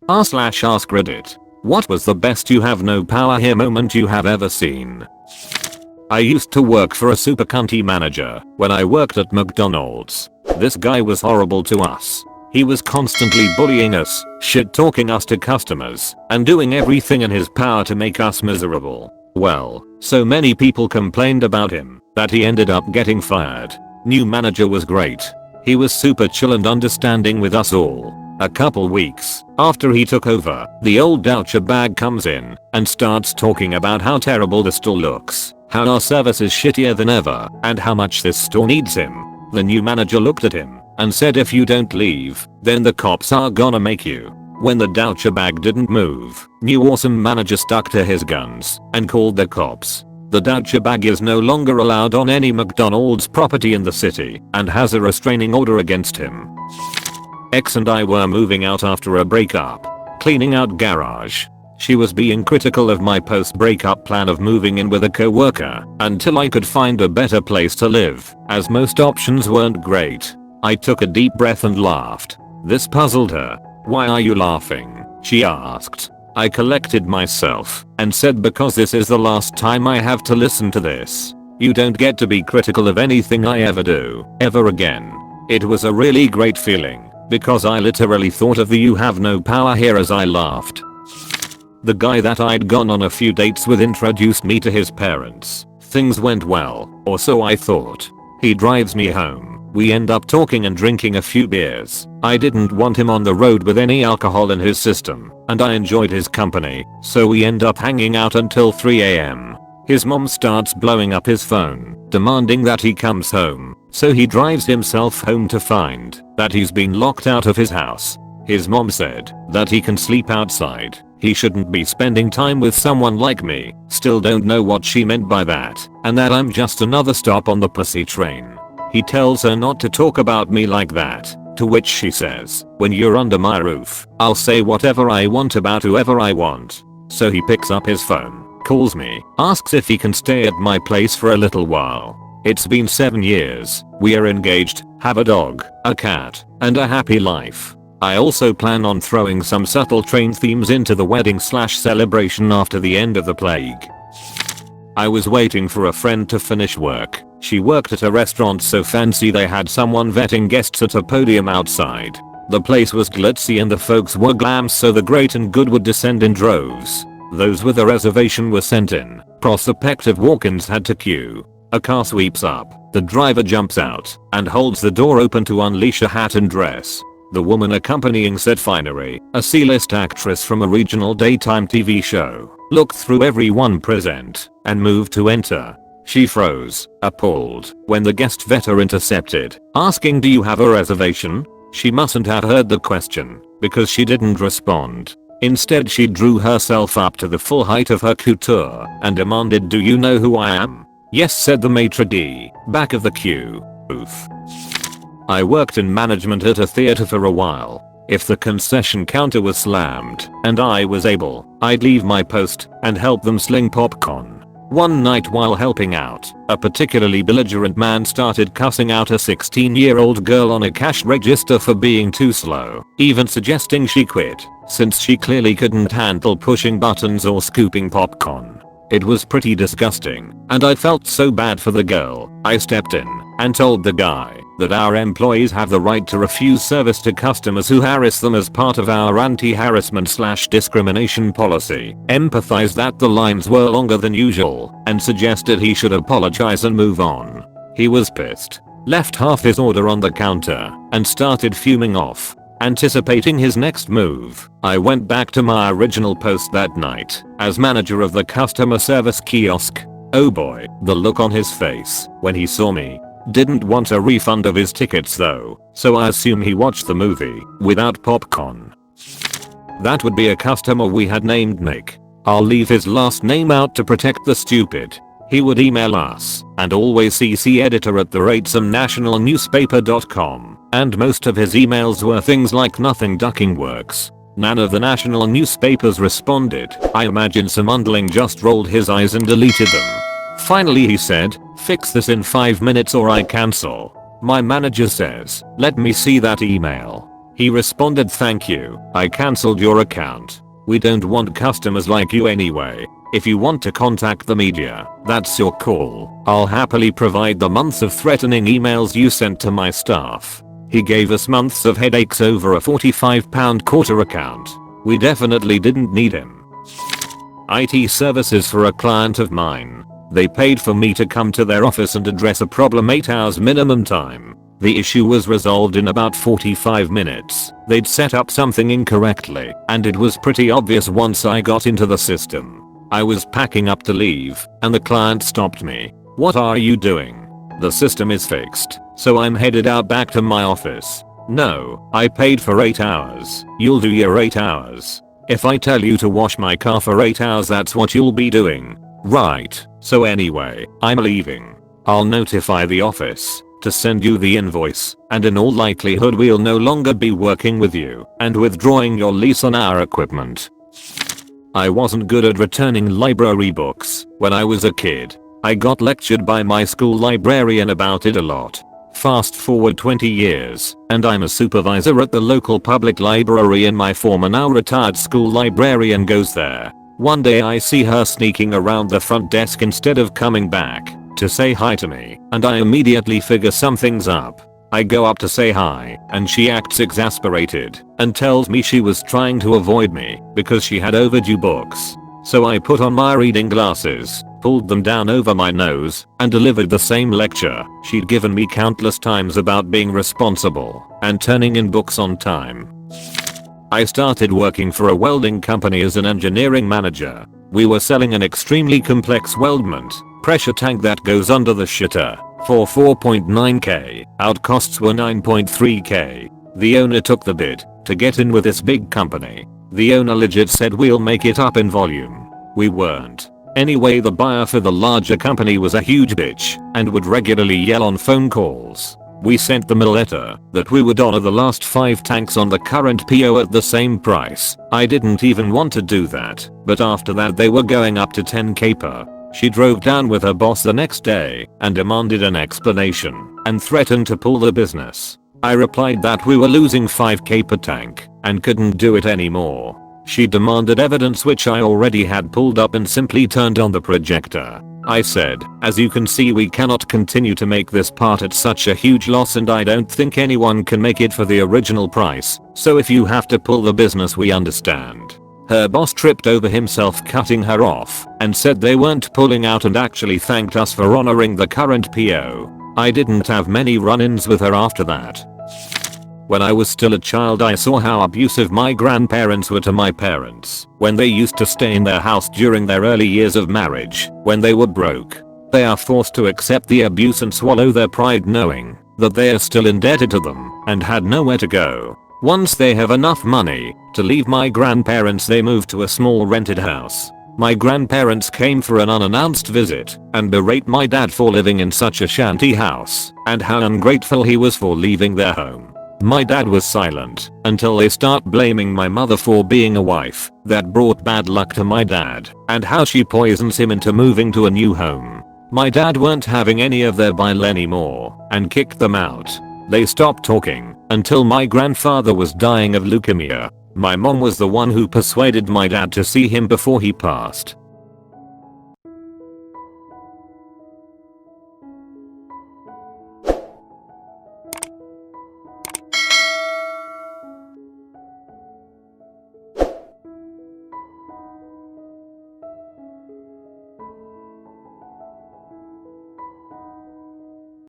r/Askreddit. What was the best you have no power here moment you have ever seen? I used to work for a super cunty manager when I worked at McDonald's. This guy was horrible to us. He was constantly bullying us, shit talking us to customers, and doing everything in his power to make us miserable. Well, so many people complained about him that he ended up getting fired. New manager was great. He was super chill and understanding with us all. A couple weeks after he took over, the old douchebag comes in and starts talking about how terrible the store looks, how our service is shittier than ever, and how much this store needs him. The new manager looked at him and said, if you don't leave, then the cops are gonna make you. When the douchebag didn't move, new awesome manager stuck to his guns and called the cops. The douchebag is no longer allowed on any McDonald's property in the city and has a restraining order against him. Ex and I were moving out after a breakup, cleaning out garage. She was being critical of my post-breakup plan of moving in with a co-worker until I could find a better place to live, as most options weren't great. I took a deep breath and laughed. This puzzled her. "Why are you laughing?" she asked. I collected myself and said, because this is the last time I have to listen to this. You don't get to be critical of anything I ever do, ever again. It was a really great feeling, because I literally thought of the "you have no power here" as I laughed. The guy that I'd gone on a few dates with introduced me to his parents. Things went well, or so I thought. He drives me home. We end up talking and drinking a few beers. I didn't want him on the road with any alcohol in his system, and I enjoyed his company, so we end up hanging out until 3 AM. His mom starts blowing up his phone, demanding that he comes home, so he drives himself home to find that he's been locked out of his house. His mom said that he can sleep outside. He shouldn't be spending time with someone like me. Still don't know what she meant by that, and that I'm just another stop on the pussy train. He tells her not to talk about me like that, to which she says, "When you're under my roof, I'll say whatever I want about whoever I want." So he picks up his phone, calls me, asks if he can stay at my place for a little while. It's been 7 years, we are engaged, have a dog, a cat, and a happy life. I also plan on throwing some subtle train themes into the wedding/celebration after the end of the plague. I was waiting for a friend to finish work. She worked at a restaurant so fancy they had someone vetting guests at a podium outside. The place was glitzy and the folks were glam, so the great and good would descend in droves. Those with a reservation were sent in. Prospective walk-ins had to queue. A car sweeps up. The driver jumps out and holds the door open to unleash a hat and dress. The woman accompanying said finery, a C-list actress from a regional daytime TV show, looked through everyone present and moved to enter. She froze, appalled, when the guest vetter intercepted, asking, "Do you have a reservation?" She mustn't have heard the question, because she didn't respond. Instead, she drew herself up to the full height of her couture and demanded, "Do you know who I am?" "Yes," said the maitre d', back of the queue. Oof. I worked in management at a theater for a while. If the concession counter was slammed and I was able, I'd leave my post and help them sling popcorn. One night while helping out, a particularly belligerent man started cussing out a 16-year-old girl on a cash register for being too slow, even suggesting she quit, since she clearly couldn't handle pushing buttons or scooping popcorn. It was pretty disgusting, and I felt so bad for the girl. I stepped in and told the guy that our employees have the right to refuse service to customers who harass them as part of our anti-harassment/discrimination policy, empathized that the lines were longer than usual, and suggested he should apologize and move on. He was pissed, left half his order on the counter, and started fuming off. Anticipating his next move, I went back to my original post that night as manager of the customer service kiosk. Oh boy, the look on his face when he saw me. Didn't want a refund of his tickets though, so I assume he watched the movie without popcorn. That would be a customer we had named Nick. I'll leave his last name out to protect the stupid. He would email us and always CC editor@somnationalnewspaper.com, and most of his emails were things like "nothing ducking works." None of the national newspapers responded. I imagine some underling just rolled his eyes and deleted them. Finally he said, "Fix this in 5 minutes or I cancel." My manager says, "Let me see that email." He responded, "Thank you, I cancelled your account. We don't want customers like you anyway. If you want to contact the media, that's your call. I'll happily provide the months of threatening emails you sent to my staff." He gave us months of headaches over a £45 quarter account. We definitely didn't need him. IT services for a client of mine. They paid for me to come to their office and address a problem 8 hours minimum time. The issue was resolved in about 45 minutes. They'd set up something incorrectly, and it was pretty obvious once I got into the system. I was packing up to leave, and the client stopped me. "What are you doing? The system is fixed, so I'm headed out back to my office." "No, I paid for 8 hours. You'll do your 8 hours. If I tell you to wash my car for 8 hours, that's what you'll be doing." "Right, so anyway, I'm leaving. I'll notify the office to send you the invoice, and in all likelihood we'll no longer be working with you and withdrawing your lease on our equipment." I wasn't good at returning library books when I was a kid. I got lectured by my school librarian about it a lot. Fast forward 20 years, and I'm a supervisor at the local public library, and my former now retired school librarian goes there. One day I see her sneaking around the front desk instead of coming back to say hi to me, and I immediately figure something's up. I go up to say hi, and she acts exasperated and tells me she was trying to avoid me because she had overdue books. So I put on my reading glasses, pulled them down over my nose, and delivered the same lecture she'd given me countless times about being responsible and turning in books on time. I started working for a welding company as an engineering manager. We were selling an extremely complex weldment pressure tank that goes under the shitter for 4.9k. Out costs were 9.3k. The owner took the bid to get in with this big company. The owner legit said, "We'll make it up in volume." We weren't. Anyway, the buyer for the larger company was a huge bitch and would regularly yell on phone calls. We sent them a letter that we would honor the last 5 tanks on the current PO at the same price. I didn't even want to do that, but after that they were going up to 10k per. She drove down with her boss the next day and demanded an explanation and threatened to pull the business. I replied that we were losing 5k per tank and couldn't do it anymore. She demanded evidence, which I already had pulled up, and simply turned on the projector. I said, "As you can see, we cannot continue to make this part at such a huge loss, and I don't think anyone can make it for the original price, so if you have to pull the business, we understand." Her boss tripped over himself cutting her off and said they weren't pulling out, and actually thanked us for honoring the current PO. I didn't have many run-ins with her after that. When I was still a child, I saw how abusive my grandparents were to my parents when they used to stay in their house during their early years of marriage. When they were broke, they are forced to accept the abuse and swallow their pride, knowing that they are still indebted to them and had nowhere to go. Once they have enough money to leave my grandparents, they moved to a small rented house. My grandparents came for an unannounced visit and berate my dad for living in such a shanty house and how ungrateful he was for leaving their home. My dad was silent until they start blaming my mother for being a wife that brought bad luck to my dad and how she poisons him into moving to a new home. My dad weren't having any of their bile anymore and kicked them out. They stopped talking until my grandfather was dying of leukemia. My mom was the one who persuaded my dad to see him before he passed.